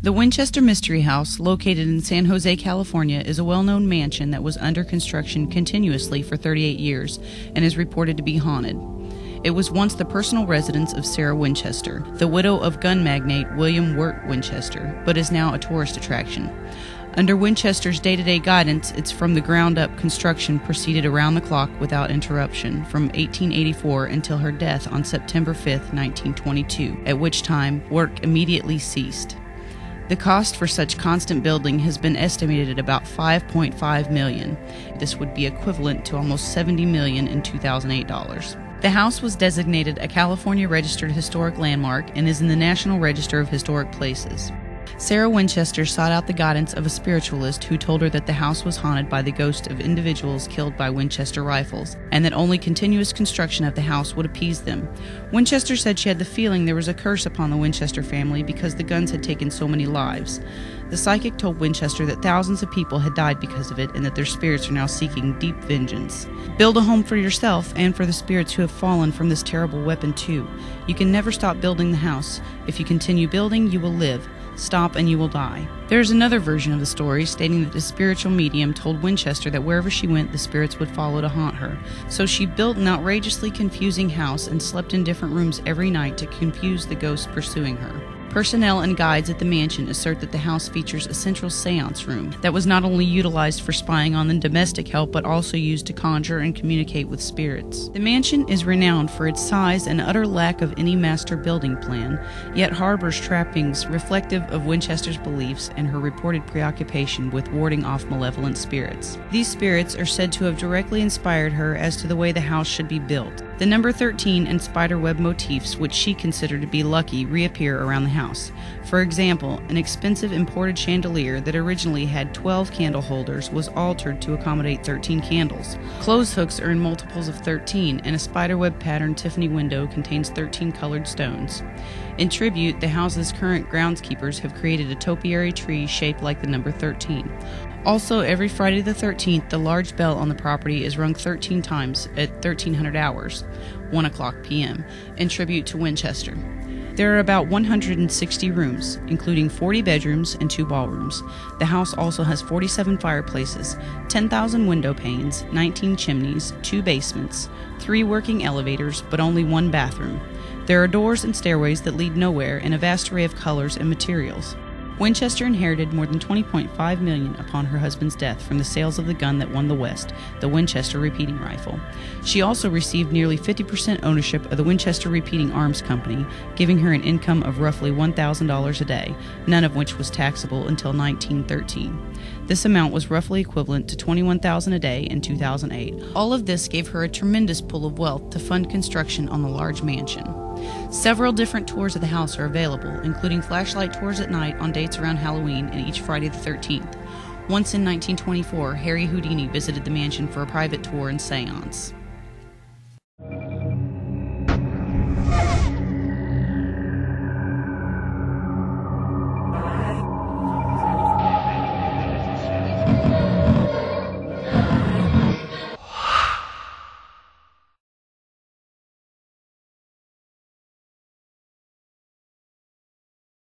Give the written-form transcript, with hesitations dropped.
The Winchester Mystery House, located in San Jose, California, is a well-known mansion that was under construction continuously for 38 years and is reported to be haunted. It was once the personal residence of Sarah Winchester, the widow of gun magnate William Wirt Winchester, but is now a tourist attraction. Under Winchester's day-to-day guidance, its from-the-ground-up construction proceeded around the clock without interruption from 1884 until her death on September 5, 1922, at which time work immediately ceased. The cost for such constant building has been estimated at about $5.5 million. This would be equivalent to almost $70 million in 2008 dollars. The house was designated a California Registered Historic Landmark and is in the National Register of Historic Places. Sarah Winchester sought out the guidance of a spiritualist who told her that the house was haunted by the ghost of individuals killed by Winchester rifles, and that only continuous construction of the house would appease them. Winchester said she had the feeling there was a curse upon the Winchester family because the guns had taken so many lives. The psychic told Winchester that thousands of people had died because of it and that their spirits are now seeking deep vengeance. Build a home for yourself and for the spirits who have fallen from this terrible weapon too. You can never stop building the house. If you continue building, you will live. Stop and you will die. There is another version of the story stating that the spiritual medium told Winchester that wherever she went, the spirits would follow to haunt her. So she built an outrageously confusing house and slept in different rooms every night to confuse the ghosts pursuing her. Personnel and guides at the mansion assert that the house features a central seance room that was not only utilized for spying on the domestic help but also used to conjure and communicate with spirits. The mansion is renowned for its size and utter lack of any master building plan, yet harbors trappings reflective of Winchester's beliefs and her reported preoccupation with warding off malevolent spirits. These spirits are said to have directly inspired her as to the way the house should be built. The number 13 and spiderweb motifs, which she considered to be lucky, reappear around the house. For example, an expensive imported chandelier that originally had 12 candle holders was altered to accommodate 13 candles. Clothes hooks are in multiples of 13, and a spiderweb pattern Tiffany window contains 13 colored stones. In tribute, the house's current groundskeepers have created a topiary tree shaped like the number 13. Also, every Friday the 13th, the large bell on the property is rung 13 times at 1300 hours, 1 o'clock p.m., in tribute to Winchester. There are about 160 rooms, including 40 bedrooms and 2 ballrooms. The house also has 47 fireplaces, 10,000 window panes, 19 chimneys, 2 basements, 3 working elevators, but only 1 bathroom. There are doors and stairways that lead nowhere in a vast array of colors and materials. Winchester inherited more than $20.5 million upon her husband's death from the sales of the gun that won the West, the Winchester repeating rifle. She also received nearly 50% ownership of the Winchester Repeating Arms Company, giving her an income of roughly $1,000 a day, none of which was taxable until 1913. This amount was roughly equivalent to $21,000 a day in 2008. All of this gave her a tremendous pool of wealth to fund construction on the large mansion. Several different tours of the house are available, including flashlight tours at night on dates around Halloween and each Friday the 13th. Once in 1924, Harry Houdini visited the mansion for a private tour and seance.